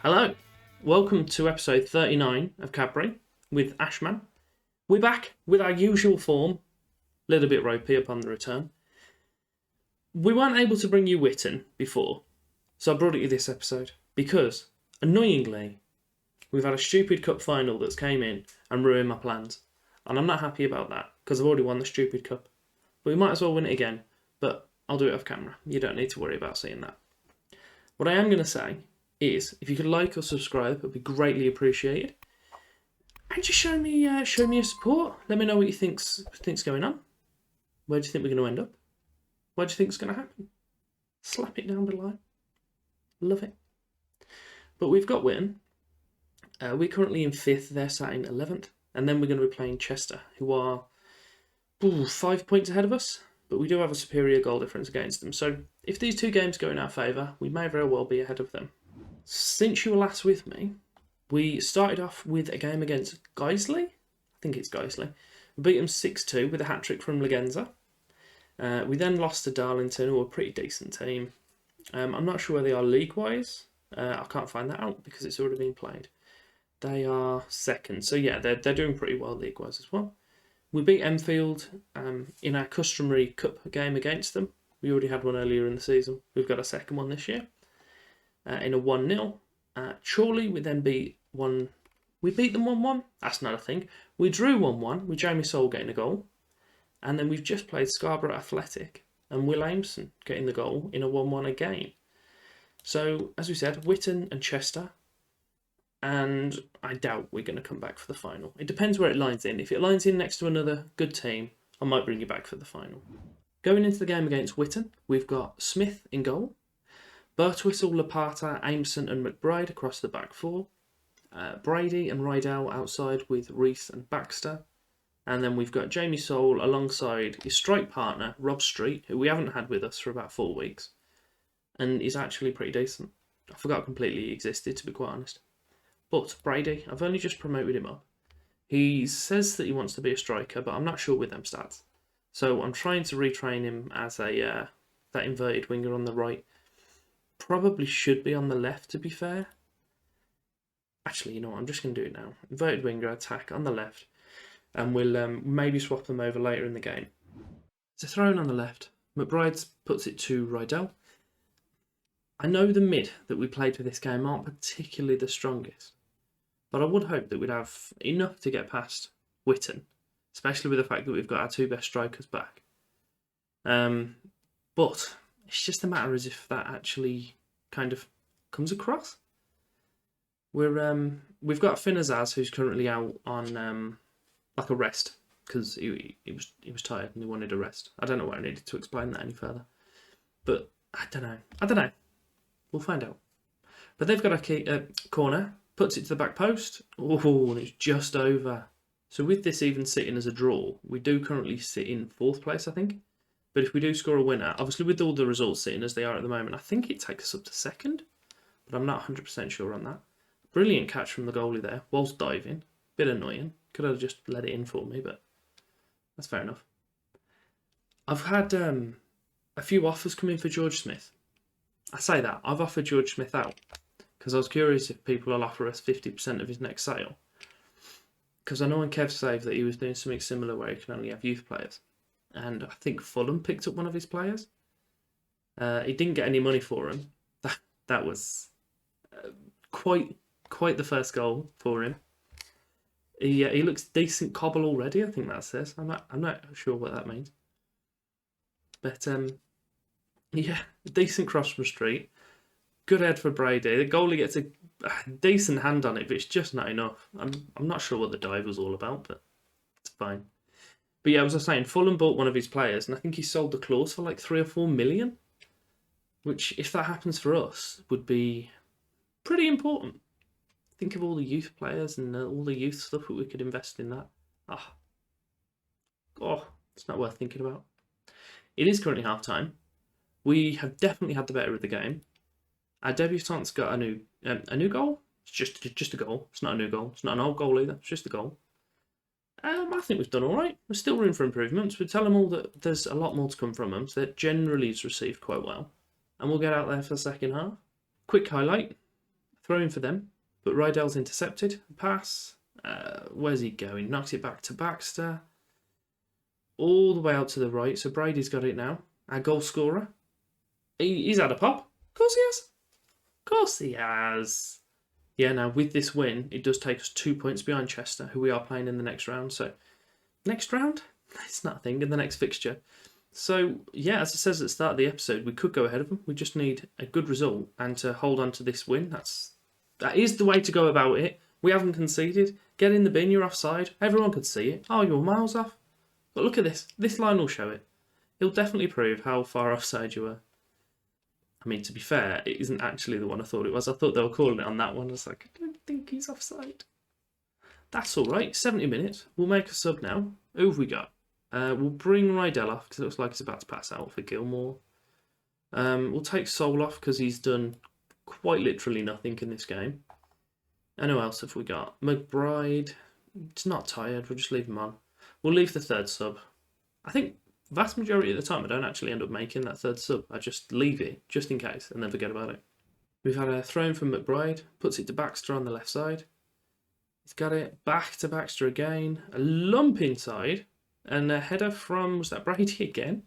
Hello, welcome to episode 39 of Cadbury with Ashman. We're back with our usual form, a little bit ropey upon the return. We weren't able to bring you Witton before, so I brought it you this episode because, annoyingly, we've had a stupid cup final that's came in and ruined my plans. And I'm not happy about that because I've already won the stupid cup. But we might as well win it again, but I'll do it off camera. You don't need to worry about seeing that. What I am going to say is, if you could like or subscribe, it would be greatly appreciated. And just show me your support. Let me know what you think's going on. Where do you think we're going to end up? What do you think's going to happen? Slap it down below. Love it. But we've got Witton. We're currently in 5th. They're sat in 11th. And then we're going to be playing Chester, who are 5 points ahead of us. But we do have a superior goal difference against them. So if these two games go in our favour, we may very well be ahead of them. Since you were last with me, we started off with a game against Guiseley. I think it's Guiseley. We beat them 6-2 with a hat-trick from Legenza. We then lost to Darlington, who are a pretty decent team. I'm not sure where they are league-wise. I can't find that out because it's already been played. They are second. So yeah, they're doing pretty well league-wise as well. We beat Enfield in our customary cup game against them. We already had one earlier in the season. We've got a second one this year in a 1-0. Chorley, we then beat one. We beat them 1-1. That's not a thing. We drew 1-1 with Jamie Soul getting a goal. And then we've just played Scarborough Athletic and Will Ameson getting the goal in a 1-1 again. So, as we said, Witton and Chester. And I doubt we're going to come back for the final. It depends where it lines in. If it lines in next to another good team, I might bring you back for the final. Going into the game against Witton, we've got Smith in goal, Birtwistle, Lapata, Ameson and McBride across the back four, Brady and Rydell outside with Reese and Baxter. And then we've got Jamie Soul alongside his strike partner, Rob Street, who we haven't had with us for about 4 weeks. And he's actually pretty decent. I forgot completely he existed, to be quite honest. But Brady, I've only just promoted him up. He says that he wants to be a striker, but I'm not sure with them stats. So I'm trying to retrain him as a that inverted winger on the right. Probably should be on the left, to be fair. Actually, you know what? I'm just going to do it now. Inverted winger, attack on the left. And we'll maybe swap them over later in the game. It's a throw-in on the left. McBride puts it to Rydell. I know the mid that we played for this game aren't particularly the strongest. But I would hope that we'd have enough to get past Witton. Especially with the fact that we've got our 2 best strikers back. But it's just a matter as if that actually kind of comes across. We've got Finn Azaz, who's currently out on like a rest because he was tired and he wanted a rest. I don't know why I needed to explain that any further, but I don't know. We'll find out. But they've got a corner, puts it to the back post. Oh, and it's just over. So with this even sitting as a draw, we do currently sit in 4th place, I think. But if we do score a winner, obviously with all the results sitting as they are at the moment, I think it takes us up to 2nd. But I'm not 100% sure on that. Brilliant catch from the goalie there, whilst diving. Bit annoying. Could have just let it in for me, but that's fair enough. I've had a few offers come in for George Smith. I say that, I've offered George Smith out because I was curious if people will offer us 50% of his next sale. Because I know on Kev's save that he was doing something similar where he can only have youth players. And I think Fulham picked up one of his players. He didn't get any money for him. That was quite the first goal for him. He looks decent cobble already, I think that says. I'm not sure what that means. But yeah, decent cross from Street. Good head for Brady. The goalie gets a decent hand on it, but it's just not enough. I'm not sure what the dive was all about, but it's fine. But yeah, as I was saying, Fulham bought one of his players, and I think he sold the clause for like 3 or 4 million. Which, if that happens for us, would be pretty important. Think of all the youth players and all the youth stuff that we could invest in that. It's not worth thinking about. It is currently half-time. We have definitely had the better of the game. Our debutante's got a new goal. It's just a goal. It's not a new goal. It's not an old goal either. It's just a goal. I think we've done all right. There's still room for improvements. We tell them all that there's a lot more to come from them. So that generally is received quite well. And we'll get out there for the second half. Quick highlight. I Throwing for them, but Rydell's intercepted. Pass. Where's he going? Knocks it back to Baxter. All the way out to the right. So Brady's got it now. Our goal scorer. He's had a pop. Of course he has. Of course he has. Yeah, now with this win, it does take us 2 points behind Chester, who we are playing in the next round. So, next round? It's not a thing, in the next fixture. So, yeah, as it says at the start of the episode, we could go ahead of them. We just need a good result and to hold on to this win. That is the way to go about it. We haven't conceded. Get in the bin, you're offside. Everyone could see it. Oh, you're miles off. But look at this. This line will show it. It'll definitely prove how far offside you were. I mean, to be fair, it isn't actually the one I thought it was. I thought they were calling it on that one. I was like, I don't think he's offside. That's all right. 70 minutes. We'll make a sub now. Who have we got? We'll bring Rydell off because it looks like he's about to pass out for Gilmore. We'll take Sol off because he's done quite literally nothing in this game. And who else have we got? McBride. He's not tired. We'll just leave him on. We'll leave the third sub. I think vast majority of the time I don't actually end up making that third sub. I just leave it just in case and then forget about it. We've had a throw in from McBride. Puts it to Baxter on the left side. He's got it back to Baxter again. A lump inside. And a header from, was that Brady again?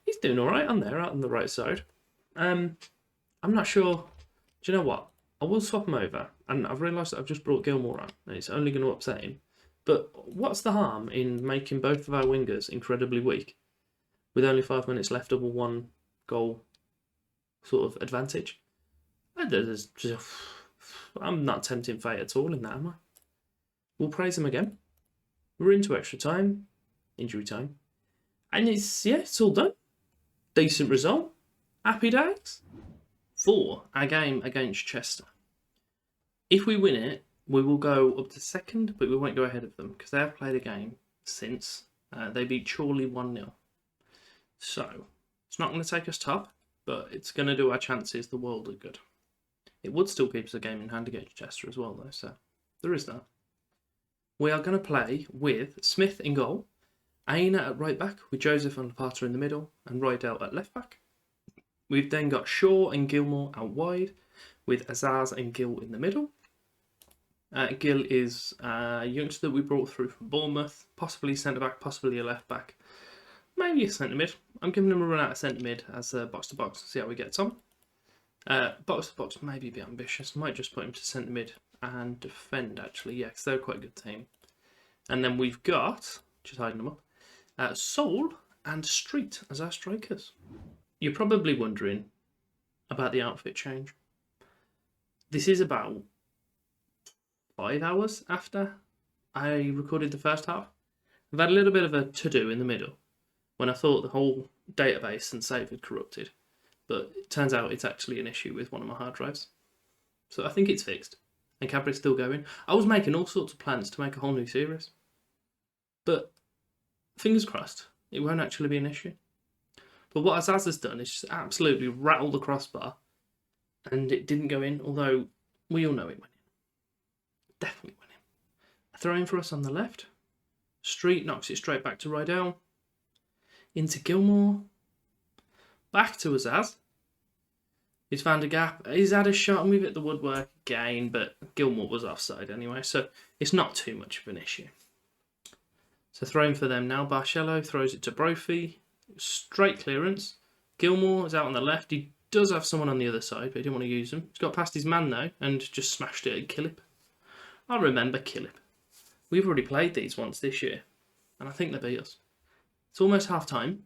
He's doing all right on there, out on the right side. I'm not sure. Do you know what? I will swap him over. And I've realised that I've just brought Gilmore on. And it's only going to upset him. But what's the harm in making both of our wingers incredibly weak? With only 5 minutes left of a 1 goal sort of advantage. I'm not tempting fate at all in that, am I? We'll praise him again. We're into extra time. Injury time. And it's all done. Decent result. Happy days. For our game against Chester. If we win it, we will go up to second, but we won't go ahead of them because they have played a game since. They beat Chorley 1-0. So, it's not going to take us top, but it's going to do our chances the world of good. It would still keep us a game in hand against Chester as well, though, so there is that. We are going to play with Smith in goal, Aina at right back, with Joseph and Lepata in the middle, and Rydell at left back. We've then got Shaw and Gilmore out wide, with Azaz and Gill in the middle. Gill is a youngster that we brought through from Bournemouth, possibly centre-back, possibly a left-back, maybe a centre-mid. I'm giving him a run out of centre-mid as box-to-box, see how we get on. Box-to-box maybe a bit ambitious, might just put him to centre-mid and defend, actually, yeah, because they're quite a good team. And then we've got, just hiding them up, Soul and Street as our strikers. You're probably wondering about the outfit change. This is about 5 hours after I recorded the first half. I've had a little bit of a to-do in the middle when I thought the whole database and save had corrupted, but it turns out it's actually an issue with one of my hard drives. So I think it's fixed, and Cadbury's still going. I was making all sorts of plans to make a whole new series, but fingers crossed, it won't actually be an issue. But what Azaz has done is just absolutely rattled the crossbar, and it didn't go in, although we all know it went in. Definitely went in. A throw in for us on the left. Street knocks it straight back to Rydell. Into Gilmore. Back to Azaz. He's found a gap. He's had a shot and we've hit the woodwork again, but Gilmore was offside anyway, so it's not too much of an issue. So throwing for them now. Barcello throws it to Brophy. Straight clearance. Gilmore is out on the left. He does have someone on the other side, but he didn't want to use him. He's got past his man though and just smashed it at Killip. I remember Killip. We've already played these once this year, and I think they beat us. It's almost half time.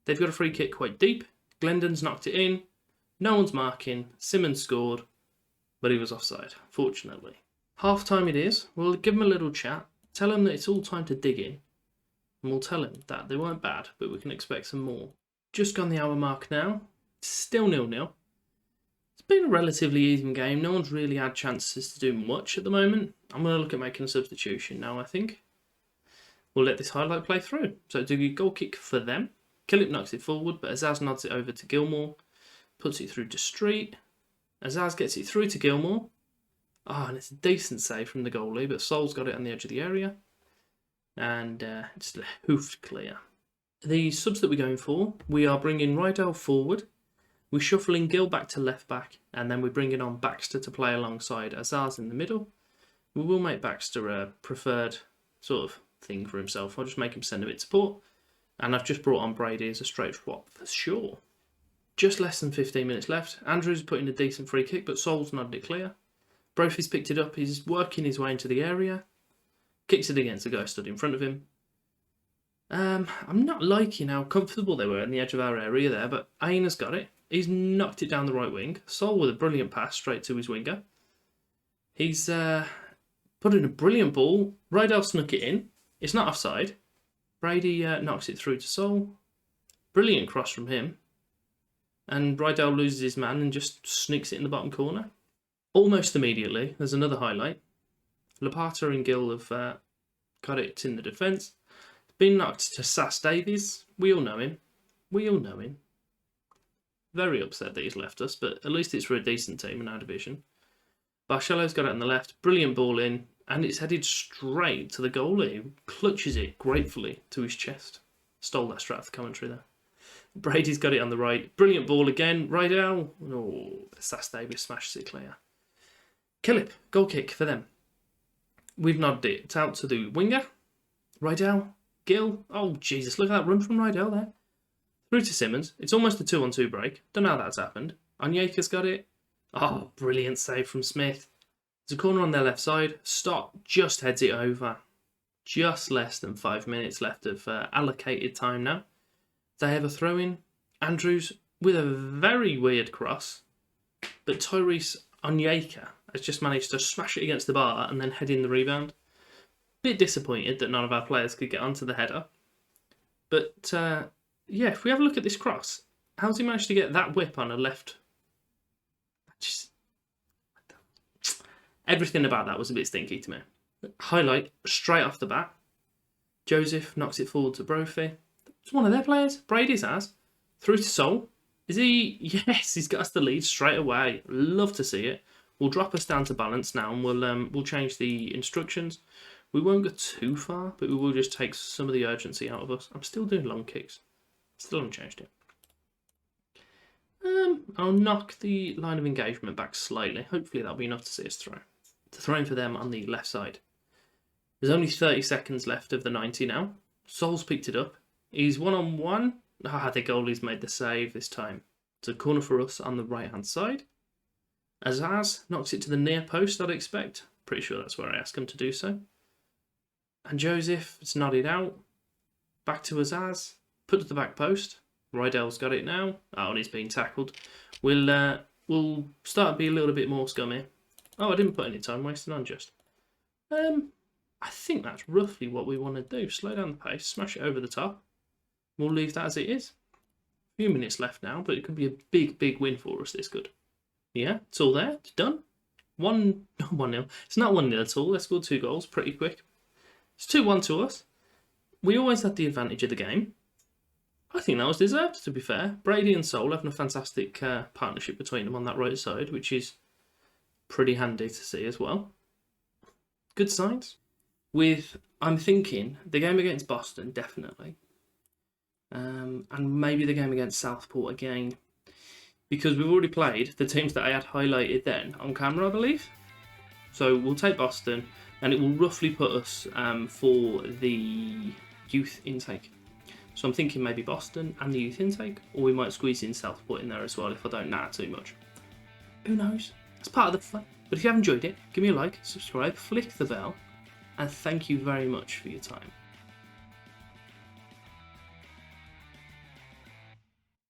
They've got a free kick quite deep. Glendon's knocked it in. No one's marking. Simmons scored, but he was offside, fortunately. Half time it is. We'll give him a little chat. Tell him that it's all time to dig in. And we'll tell him that they weren't bad, but we can expect some more. Just gone the hour mark now. Still 0-0. It's been a relatively even game. No one's really had chances to do much at the moment. I'm going to look at making a substitution now, I think. We'll let this highlight play through. So do a goal kick for them. Killip knocks it forward, but Azaz nods it over to Gilmore. Puts it through to Street. Azaz gets it through to Gilmore. And it's a decent save from the goalie, but Sol's got it on the edge of the area. And just hoofed clear. The subs that we're going for, we are bringing Rydell forward. We're shuffling Gill back to left back, and then we're bringing on Baxter to play alongside Azaz in the middle. We will make Baxter a preferred sort of thing for himself. I'll just make him centre mid support. And I've just brought on Brady as a straight swap for sure. Just less than 15 minutes left. Andrews put in a decent free kick, but Sol's nodded it clear. Brophy's picked it up. He's working his way into the area. Kicks it against the guy stood in front of him. I'm not liking how comfortable they were in the edge of our area there, but Ian has got it. He's knocked it down the right wing. Sol with a brilliant pass straight to his winger. He's put in a brilliant ball. Rydell snuck it in. It's not offside. Brady knocks it through to Sol. Brilliant cross from him. And Rydell loses his man and just sneaks it in the bottom corner. Almost immediately, there's another highlight. Lapata and Gill have got it in the defence. It's been knocked to Sass Davies. We all know him. Very upset that he's left us, but at least it's for a decent team in our division. Barcelo's got it on the left. Brilliant ball in. And it's headed straight to the goalie, who clutches it gratefully to his chest. Stole that straight off the commentary there. Brady's got it on the right. Brilliant ball again. Rydell. Oh, Sass Davies smashes it clear. Killip, goal kick for them. We've nodded it. It's out to the winger. Rydell. Gill. Oh, Jesus, look at that run from Rydell there. Through to Simmons. It's almost a 2-on-2 break. Don't know how that's happened. Onyeka's got it. Oh, brilliant save from Smith. There's a corner on their left side. Stott just heads it over. Just less than 5 minutes left of allocated time now. They have a throw-in. Andrews with a very weird cross. But Tyrese Onyeka has just managed to smash it against the bar and then head in the rebound. Bit disappointed that none of our players could get onto the header. But yeah, if we have a look at this cross, how's he managed to get that whip on a left? Everything about that was a bit stinky to me. Highlight, straight off the bat. Joseph knocks it forward to Brophy. It's one of their players. Brady's has. Through to Sol. Is he? Yes, he's got us the lead straight away. Love to see it. We'll drop us down to balance now and we'll change the instructions. We won't go too far, but we will just take some of the urgency out of us. I'm still doing long kicks. Still haven't changed it. I'll knock the line of engagement back slightly. Hopefully that'll be enough to see us through. To throw in for them on the left side. There's only 30 seconds left of the 90 now. Sol's picked it up. He's one-on-one. The goalie's made the save this time. It's a corner for us on the right-hand side. Azaz knocks it to the near post, I'd expect. Pretty sure that's where I asked him to do so. And Joseph, it's nodded out. Back to Azaz. Put to the back post. Rydell's got it now. Oh, and he's been tackled. We'll start to be a little bit more scummy. Oh, I didn't put any time wasted on just. I think that's roughly what we want to do. Slow down the pace, smash it over the top. We'll leave that as it is. A few minutes left now, but it could be a big, big win for us, this could. Yeah, it's all there. It's done. 1-0. It's not 1-0 at all. They scored 2 goals pretty quick. It's 2-1 to us. We always had the advantage of the game. I think that was deserved, to be fair. Brady and Sol having a fantastic partnership between them on that right side, which is pretty handy to see as well. Good signs. I'm thinking, the game against Boston, definitely. And maybe the game against Southport again. Because we've already played the teams that I had highlighted then on camera, I believe. So we'll take Boston, and it will roughly put us for the youth intake. So I'm thinking maybe Boston and the youth intake, or we might squeeze in Southport in there as well if I don't natter too much. Who knows? It's part of the fun. But if you have enjoyed it, give me a like, subscribe, flick the bell, and thank you very much for your time.